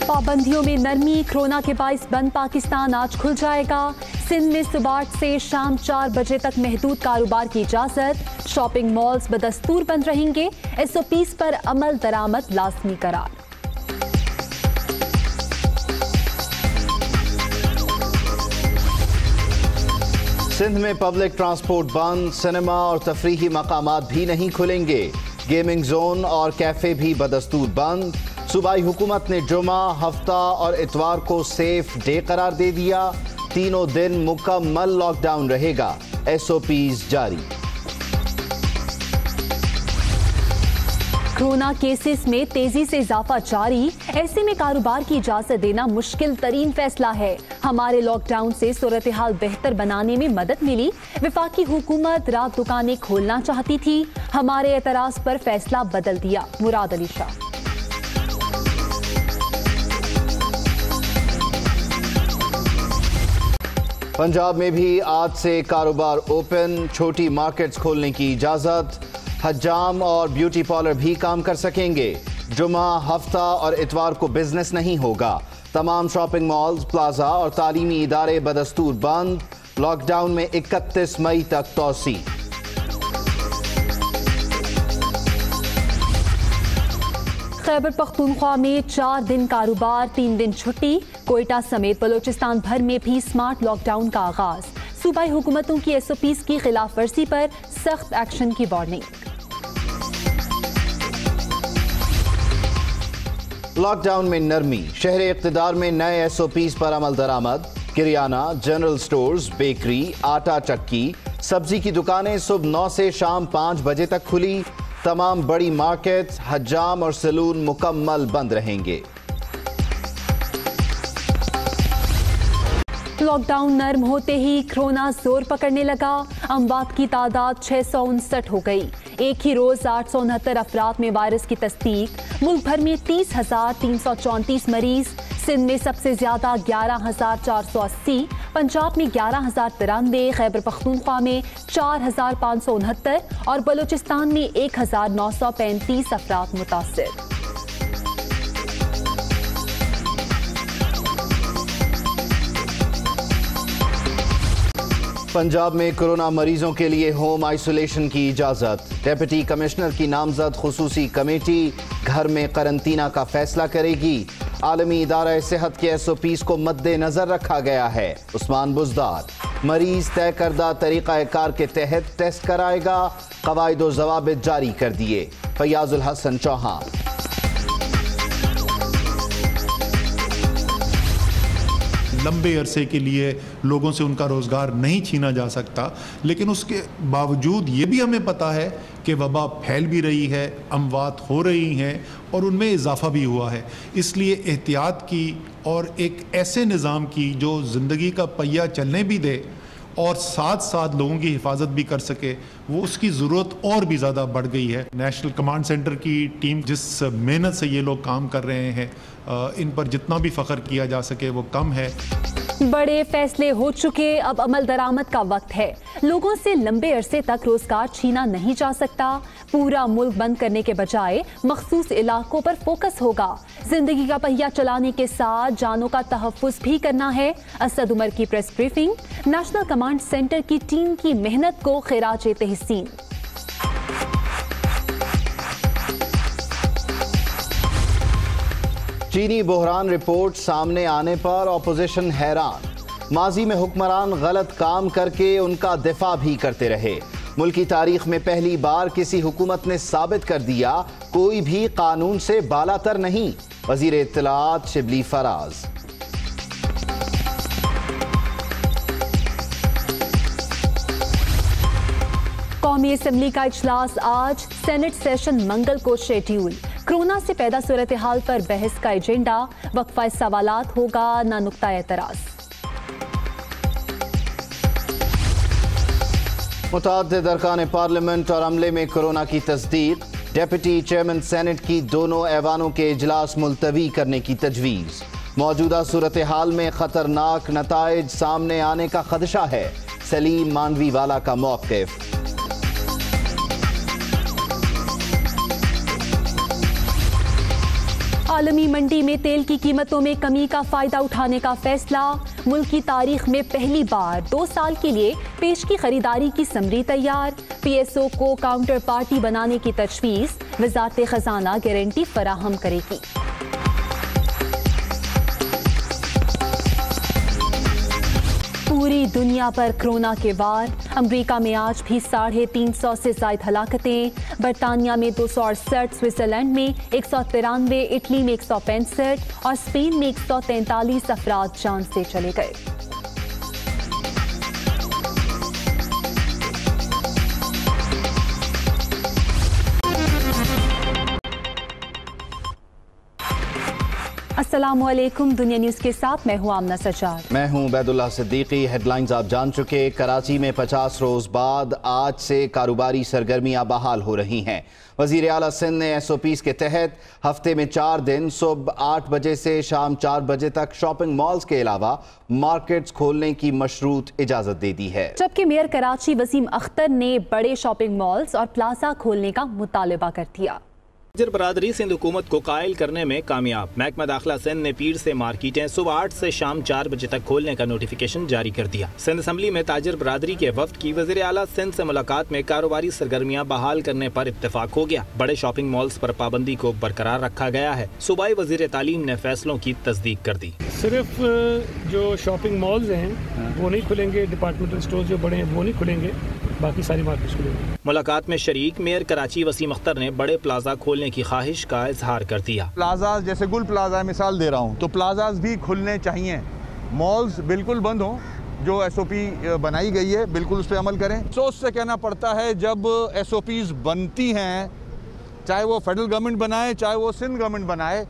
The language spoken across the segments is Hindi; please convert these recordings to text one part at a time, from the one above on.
पाबंदियों में नरमी, कोरोना के बाइस बंद पाकिस्तान आज खुल जाएगा। सिंध में सुबह 8 से शाम 4 बजे तक महदूद कारोबार की इजाजत। शॉपिंग मॉल्स बदस्तूर बंद रहेंगे। SOPs पर अमल दरामद लाजमी करार। सिंध में पब्लिक ट्रांसपोर्ट बंद, सिनेमा और तफरीही मकामात भी नहीं खुलेंगे। गेमिंग जोन और कैफे भी बदस्तूर बंद। सूबाई हुकूमत ने जुमा, हफ्ता और इतवार को सेफ डे करार दे दिया। तीनों दिन मुकम्मल लॉकडाउन रहेगा। SOPs जारी। कोरोना केसेस में तेजी से इजाफा जारी। ऐसे में कारोबार की इजाजत देना मुश्किल तरीन फैसला है। हमारे लॉकडाउन से सूरत हाल बेहतर बनाने में मदद मिली। वफाकी हुकूमत रात दुकानें खोलना चाहती थी, हमारे एतराज पर फैसला बदल दिया। मुराद अली शाह। पंजाब में भी आज से कारोबार ओपन, छोटी मार्केट्स खोलने की इजाजत। हजाम और ब्यूटी पार्लर भी काम कर सकेंगे। जुमा, हफ्ता और इतवार को बिजनेस नहीं होगा। तमाम शॉपिंग मॉल्स, प्लाजा और तालीमी इदारे बदस्तूर बंद। लॉकडाउन में 31 मई तक तोसी। खैबर पख्तूनख्वा में 4 दिन कारोबार, 3 दिन छुट्टी। कोयटा समेत बलोचिस्तान भर में भी स्मार्ट लॉकडाउन का आगाज। सूबाई हुकूमतों की SOPs की खिलाफ वर्जी पर सख्त एक्शन की वार्निंग। लॉकडाउन में नरमी, शहर इक़्तिदार में नए SOPs पर अमल दरामद। किरियाना, जनरल स्टोर्स, बेकरी, आटा चक्की, सब्जी की दुकानें सुबह 9 से शाम 5 बजे तक खुली। तमाम बड़ी मार्केट्स, हजाम और सैलून मुकम्मल बंद रहेंगे। लॉकडाउन नर्म होते ही कोरोना जोर पकड़ने लगा। अमवात की तादाद 659 हो गई। एक ही रोज 869 अफराद में वायरस की तस्दीक। मुल्क भर में 30,334 मरीज। सिंध में सबसे ज्यादा 11,480, पंजाब में 11,093, खैबर पख्तूनख्वा में 4,569 और बलोचिस्तान में 1,935 अफराद मुतासिर। पंजाब में कोरोना मरीजों के लिए होम आइसोलेशन की इजाजत। डिप्टी कमिश्नर की नामजद खुसूसी कमेटी घर में करंतना का फैसला करेगी। आलमी इदारा सेहत के SOPs को मद्देनजर रखा गया है। उस्मान बुजदार, मरीज तय करदा तरीका कार के तहत टेस्ट कराएगा। कवायद व ज़वाबित जारी कर दिए। फयाजुल हसन चौहान। लंबे अरसे के लिए लोगों से उनका रोज़गार नहीं छीना जा सकता, लेकिन उसके बावजूद ये भी हमें पता है कि वबा फैल भी रही है, अमवात हो रही हैं और उनमें इजाफा भी हुआ है। इसलिए एहतियात की और एक ऐसे निज़ाम की जो ज़िंदगी का पहिया चलने भी दे और साथ साथ लोगों की हिफाजत भी कर सके, वो उसकी ज़रूरत और भी ज़्यादा बढ़ गई है। नेशनल कमांड सेंटर की टीम जिस मेहनत से ये लोग काम कर रहे हैं, इन पर जितना भी फ़ख्र किया जा सके वो कम है। बड़े फैसले हो चुके, अब अमल दरामद का वक्त है। लोगों से लंबे अरसे तक रोजगार छीना नहीं जा सकता। पूरा मुल्क बंद करने के बजाय मखसूस इलाकों पर फोकस होगा। जिंदगी का पहिया चलाने के साथ जानों का तहफ़्फ़ुज़ भी करना है। असद उमर की press briefing. National command centre की टीम की मेहनत को खिराज तहसीन। चीनी बहरान रिपोर्ट सामने आने पर अपोजिशन हैरान। माजी में हुक्मरान गलत काम करके उनका दिफा भी करते रहे। मुल्क की तारीख में पहली बार किसी हुकूमत ने साबित कर दिया कोई भी कानून से बालातर नहीं। वजीर इत्तलाआत शिबली फराज। कौमी असम्बली का इजलास आज, सेनेट सेशन मंगल को शेड्यूल। कोरोना से पैदा सूरत हाल पर बहस का एजेंडा। वक्फा सवालात होगा ना नुक्ता एतराज। मुतअद्दिद अरकान पार्लियामेंट और अमले में कोरोना की तस्दीक। डेप्यूटी चेयरमैन सेनेट की दोनों ऐवानों के इजलास मुलतवी करने की तजवीज़। मौजूदा सूरत हाल में खतरनाक नताइज सामने आने का खदशा है। सलीम मांडवीवाला का मौक़िफ़। आलमी मंडी में तेल की कीमतों में कमी का फायदा उठाने का फैसला। मुल्क की तारीख में पहली बार 2 साल के लिए पेश की खरीदारी की समरी तैयार। PSO को काउंटर पार्टी बनाने की तजवीज़। वज़ारत खजाना गारंटी फराहम करेगी। पूरी दुनिया पर कोरोना के वार। अमरीका में आज भी 350 से ज़ायद हलाकतें। बरतानिया में 268, स्विट्जरलैंड में 193, इटली में 165 और स्पेन में 143 अफराद जान से चले गए। अस्सलामुअलैकुम। दुनिया न्यूज़ के साथ मैं हूं आमना सज्जाद। मैं हूं बैदुल्लाह सिद्दीकी। हेडलाइंस आप जान चुके। कराची में 50 रोज बाद आज से कारोबारी सरगर्मियां बहाल हो रही हैं। वज़ीर आला सिंध ने SOPs के तहत हफ्ते में 4 दिन सुबह 8 बजे से शाम 4 बजे तक शॉपिंग मॉल्स के अलावा मार्केट्स खोलने की मशरूत इजाजत दे दी है। जबकि मेयर कराची वसीम अख्तर ने बड़े शॉपिंग मॉल्स और प्लाजा खोलने का मुतालबा कर दिया। ताजिर बरादरी सिंध हुकूमत को कायल करने में कामयाब। महकमा दाखिला सिंध ने पीर से मार्केटें सुबह 8 से शाम 4 बजे तक खोलने का नोटिफिकेशन जारी कर दिया। सिंध असम्बली में ताजिर बरादरी के वफ्द की वज़ीर आला सिंध से मुलाकात में कारोबारी सरगर्मियां बहाल करने पर इत्तेफाक हो गया। बड़े शॉपिंग मॉल्स पर पाबंदी को बरकरार रखा गया है। सूबाई वज़ीर तालीम ने फैसलों की तस्दीक कर दी। सिर्फ जो शॉपिंग मॉल्स हैं वो नहीं खुलेंगे, डिपार्टमेंटल स्टोर जो बड़े हैं वो नहीं खुलेंगे, बाकी सारी मार्केट्स खुलेंगी। मुलाकात में शरीक मेयर कराची वसीम अख्तर ने बड़े प्लाजा खोलने की ख्वाहिश का इजहार कर दिया। प्लाजा जैसे गुल प्लाजा मिसाल दे रहा हूँ, तो प्लाजाज भी खुलने चाहिए। मॉल्स बिल्कुल बंद हों। जो SOP बनाई गई है बिल्कुल उस पर अमल करें। सोच से कहना पड़ता है जब SOPs बनती हैं, चाहे वो फेडरल गवर्नमेंट बनाए चाहे वो सिंध गवर्नमेंट बनाए,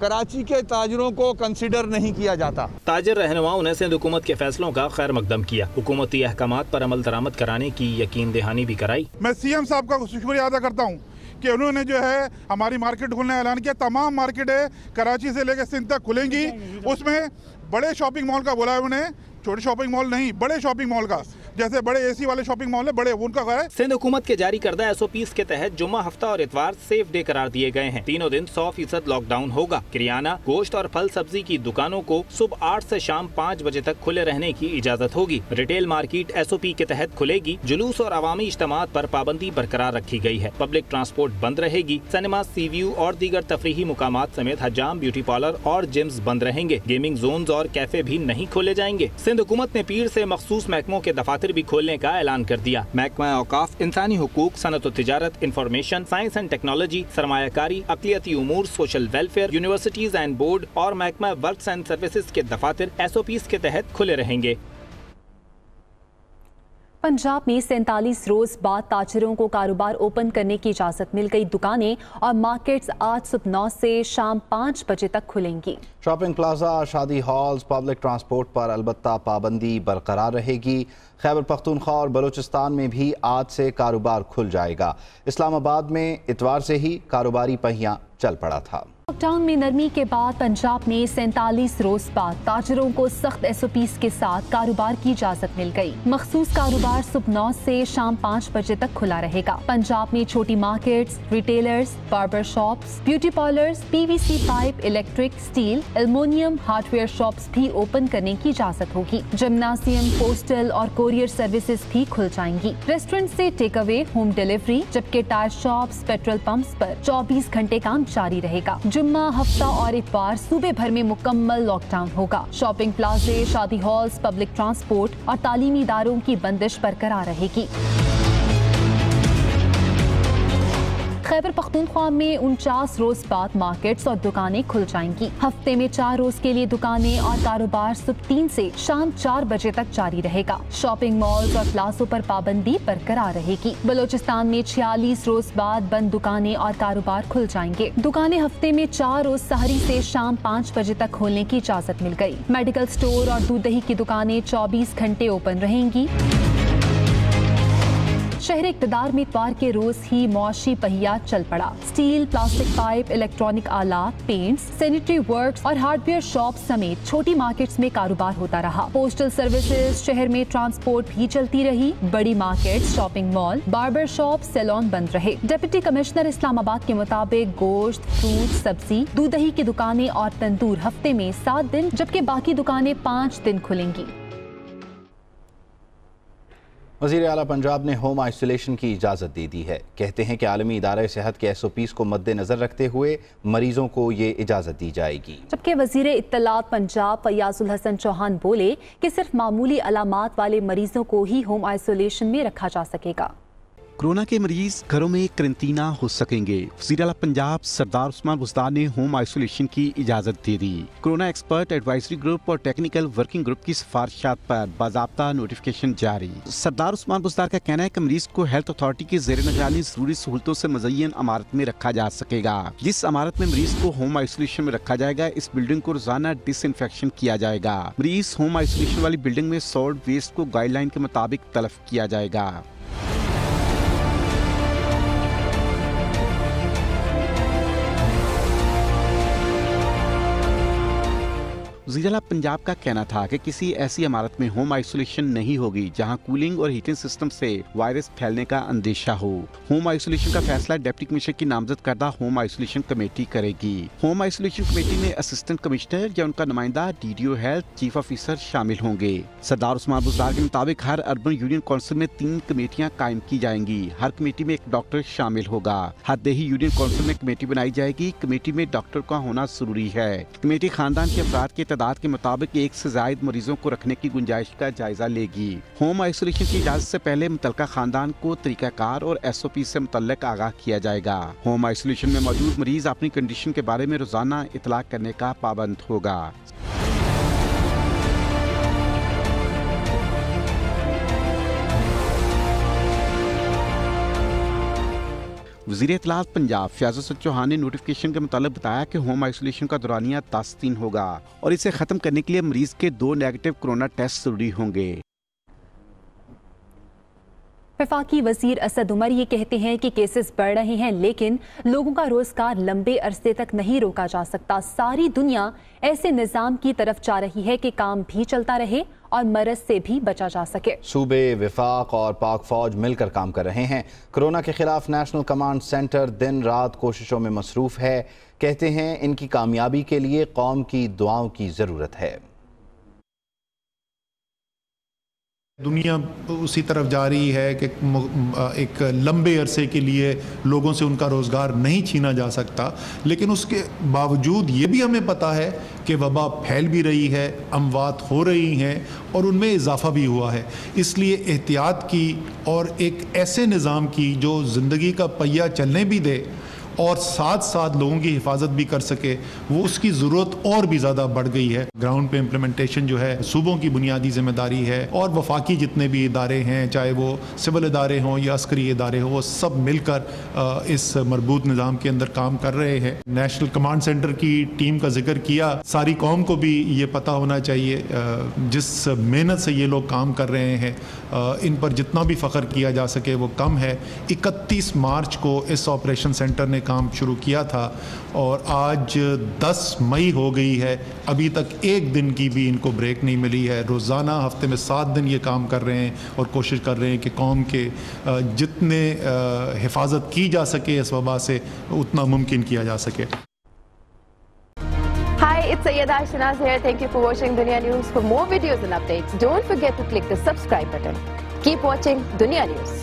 कराची के ताजरों को कंसिडर नहीं किया जाता। ताजिर रहनुमाओं ने सिंध हुकूमत के फैसलों का खैर मकदम किया। हुकूमती अहकामात पर अमल दरामद कराने की यकीन दहानी भी कराई। मैं CM साहब का शुक्रिया अदा करता हूँ कि उन्होंने जो है हमारी मार्केट खोलने का ऐलान किया। तमाम मार्केटें कराची से लेकर सिंध तक खुलेंगी। उसमें बड़े शॉपिंग मॉल का बोला है उन्हें, छोटे शॉपिंग मॉल नहीं, बड़े शॉपिंग मॉल का, जैसे बड़े AC वाले शॉपिंग मॉल है बड़े, उनका है। सिंध हुकूमत के जारी करदा SOPs के तहत जुम्मा, हफ्ता और इतवार सेफ डे करार दिए गए हैं। तीनों दिन 100% लॉकडाउन होगा। किरियाना, गोश्त और फल सब्जी की दुकानों को सुबह 8 से शाम 5 बजे तक खुले रहने की इजाजत होगी। रिटेल मार्केट SOP के तहत खुलेगी। जुलूस और अवामी इज्तिमात पर पाबंदी बरकरार रखी गई है। पब्लिक ट्रांसपोर्ट बंद रहेगी। सिनेमा, सी व्यू और दीगर तफरीही मुकामात समेत हजाम, ब्यूटी पार्लर और जिम्स बंद रहेंगे। गेमिंग जोन्स और कैफे भी नहीं खोले जाएंगे। सिंध हुकूमत ने पीर से मखसूस महकमों के दफातर भी खोलने का ऐलान कर दिया। महकमा औकाफ, इंसानी हुकूक, सनत और तिजारत, इंफॉर्मेशन, साइंस एंड टेक्नोलॉजी, सरमायाकारी, अक़लियती उमूर, social welfare, universities and board और महकमा वर्क्स एंड सर्विसेज के दफातर SOPs के तहत खुले रहेंगे। पंजाब में 47 रोज बाद ताजिरों को कारोबार ओपन करने की इजाजत मिल गई। दुकानें और मार्केट्स आज सुबह 9 से शाम 5 बजे तक खुलेंगी। शॉपिंग प्लाजा, शादी हॉल्स, पब्लिक ट्रांसपोर्ट पर अलबत्ता पाबंदी बरकरार रहेगी। खैबर पख्तूनख्वा और बलूचिस्तान में भी आज से कारोबार खुल जाएगा। इस्लामाबाद में इतवार से ही कारोबारी पहिया चल पड़ा था। लॉकडाउन में नरमी के बाद पंजाब में 47 रोज बाद ताजिरों को सख्त SOPs के साथ कारोबार की इजाजत मिल गई। मखसूस कारोबार सुबह 9 से शाम 5 बजे तक खुला रहेगा। पंजाब में छोटी markets, retailers, barber shops, beauty parlours, PVC pipe, electric, steel, aluminium, hardware shops भी ओपन करने की इजाजत होगी। जिम्नासियम, पोस्टल और कोरियर सर्विसेज भी खुल जाएंगी। रेस्टोरेंट से टेक अवे, होम डिलीवरी, जबकि टायर शॉप्स, पेट्रोल पंप्स पर 24 घंटे काम जारी रहेगा। जुम्मा, हफ्ता और इतवार सूबे भर में मुकम्मल लॉकडाउन होगा। शॉपिंग प्लाजे, शादी हॉल्स, पब्लिक ट्रांसपोर्ट और तालीमी इदारों की बंदिश बरकरार रहेगी। खैबर पख्तूनख्वा में 49 रोज बाद मार्केट्स और दुकानें खुल जाएंगी। हफ्ते में 4 रोज के लिए दुकानें और कारोबार सुबह 3 से शाम 4 बजे तक जारी रहेगा। शॉपिंग मॉल्स और प्लाजों पर पाबंदी बरकरार रहेगी। बलूचिस्तान में 46 रोज बाद बंद दुकानें और कारोबार खुल जाएंगे। दुकानें हफ्ते में 4 रोज सहरी से शाम 5 बजे तक खोलने की इजाजत मिल गई। मेडिकल स्टोर और दूध दही की दुकानें 24 घंटे ओपन रहेंगी। शहर इक़्तिदार में इतवार के रोज ही मुआशी पहिया चल पड़ा। स्टील, प्लास्टिक पाइप, इलेक्ट्रॉनिक आलात, पेंट्स, सैनिटरी वर्क्स और हार्डवेयर शॉप समेत छोटी मार्केट्स में कारोबार होता रहा। पोस्टल सर्विसेज, शहर में ट्रांसपोर्ट भी चलती रही। बड़ी market, shopping mall, barber shop, salon बंद रहे। डिप्टी कमिश्नर इस्लामाबाद के मुताबिक गोश्त, फ्रूट, सब्जी, दूध दही की दुकानें और तंदूर हफ्ते में 7 दिन जबकि बाकी दुकानें 5 दिन खुलेंगी। वज़ीर आला पंजाब ने होम आइसोलेशन की इजाज़त दे दी है। कहते हैं कि आलमी इदारा सेहत के SOPs को मद्देनजर रखते हुए मरीजों को ये इजाज़त दी जाएगी। जबकि वज़ीर इत्तलात पंजाब फयाजुल हसन चौहान बोले कि सिर्फ मामूली अलामात वाले मरीजों को ही होम आइसोलेशन में रखा जा सकेगा। कोरोना के मरीज घरों में क्वारंटीना हो सकेंगे। वज़ीर आला पंजाब सरदार उस्मान बुज़दार ने होम आइसोलेशन की इजाज़त दे दी। कोरोना एक्सपर्ट एडवाइजरी ग्रुप और टेक्निकल वर्किंग ग्रुप की सिफारिशात पर बाज़ाब्ता नोटिफिकेशन जारी। सरदार उस्मान बुज़दार का कहना है कि मरीज को हेल्थ अथॉरिटी की ज़ेर निगरानी ज़रूरी सहूलतों से मुज़य्यन इमारत में रखा जा सकेगा। जिस इमारत में मरीज को होम आइसोलेशन में रखा जाएगा, इस बिल्डिंग को रोजाना डिसइंफेक्शन किया जाएगा। मरीज होम आइसोलेशन वाली बिल्डिंग में सॉल्ट वेस्ट को गाइडलाइन के मुताबिक तलब किया जाएगा। वज़ीर आला पंजाब का कहना था कि किसी ऐसी इमारत में होम आइसोलेशन नहीं होगी जहां कूलिंग और हीटिंग सिस्टम से वायरस फैलने का अंदेशा हो। होम आइसोलेशन का फैसला डिप्टी कमिश्नर की नामजद करदा होम आइसोलेशन कमेटी करेगी। होम आइसोलेशन कमेटी में असिस्टेंट कमिश्नर या उनका नुमाइंदा, DDO हेल्थ, चीफ ऑफिसर शामिल होंगे। सरदार उस्मान बुज़दार के मुताबिक हर अर्बन यूनियन काउंसिल में 3 कमेटियां कायम की जाएंगी। हर कमेटी में एक डॉक्टर शामिल होगा। हर देही यूनियन काउंसिल में कमेटी बनाई जाएगी। कमेटी में डॉक्टर का होना जरूरी है। कमेटी खानदान के अफराद के तादाद के मुताबिक 1 से ज्यादा मरीजों को रखने की गुंजाइश का जायजा लेगी। होम आइसोलेशन की इजाजत से पहले मुतल्लिका खानदान को तरीकाकार और SOP से मुतल्लिक आगाह किया जाएगा। होम आइसोलेशन में मौजूद मरीज अपनी कंडीशन के बारे में रोजाना इतला करने का पाबंद होगा। वज़ीर इत्तलात पंजाब फयाजुल हसन चौहान ने नोटिफिकेशन के मुताबिक बताया कि होम आइसोलेशन का दौरानिया 10 दिन होगा और इसे खत्म करने के लिए मरीज के 2 नेगेटिव कोरोना टेस्ट जरूरी होंगे। वफाकी वजीर असद उमर ये कहते हैं कि केसेस बढ़ रहे हैं लेकिन लोगों का रोजगार लंबे अरसे तक नहीं रोका जा सकता। सारी दुनिया ऐसे निजाम की तरफ जा रही है कि काम भी चलता रहे और मरज से भी बचा जा सके। सूबे, विफाक और पाक फौज मिलकर काम कर रहे हैं। कोरोना के खिलाफ नेशनल कमांड सेंटर दिन रात कोशिशों में मसरूफ है। कहते हैं इनकी कामयाबी के लिए कौम की दुआओं की जरूरत है। दुनिया उसी तरफ जा रही है कि एक लंबे अरसे के लिए लोगों से उनका रोज़गार नहीं छीना जा सकता, लेकिन उसके बावजूद ये भी हमें पता है कि वबा फैल भी रही है, अमवात हो रही हैं और उनमें इजाफा भी हुआ है। इसलिए एहतियात की और एक ऐसे निज़ाम की जो ज़िंदगी का पहिया चलने भी दे और साथ साथ लोगों की हिफाजत भी कर सके, वो उसकी ज़रूरत और भी ज़्यादा बढ़ गई है। ग्राउंड पे इम्प्लीमेंटेशन जो है सूबों की बुनियादी जिम्मेदारी है और वफाकी जितने भी इदारे हैं, चाहे वो सिविल इदारे हों या अस्करी इदारे हों, वो सब मिलकर इस मरबूत निज़ाम के अंदर काम कर रहे हैं। नेशनल कमांड सेंटर की टीम का जिक्र किया, सारी कौम को भी ये पता होना चाहिए जिस मेहनत से ये लोग काम कर रहे हैं, इन पर जितना भी फ़ख्र किया जा सके वो कम है। 31 मार्च को इस ऑपरेशन सेंटर ने काम शुरू किया था और आज 10 मई हो गई है, अभी तक एक दिन की भी इनको ब्रेक नहीं मिली है। रोज़ाना हफ्ते में 7 दिन ये काम कर रहे हैं और कोशिश कर रहे हैं कि कौम के जितने हिफाजत की जा सके इस वबा से उतना मुमकिन किया जा सके। Hi, it's Sayyeda Shanaz here. Thank you for watching Dunya News. For more videos and updates, don't forget to click the subscribe button. Keep watching Dunya News.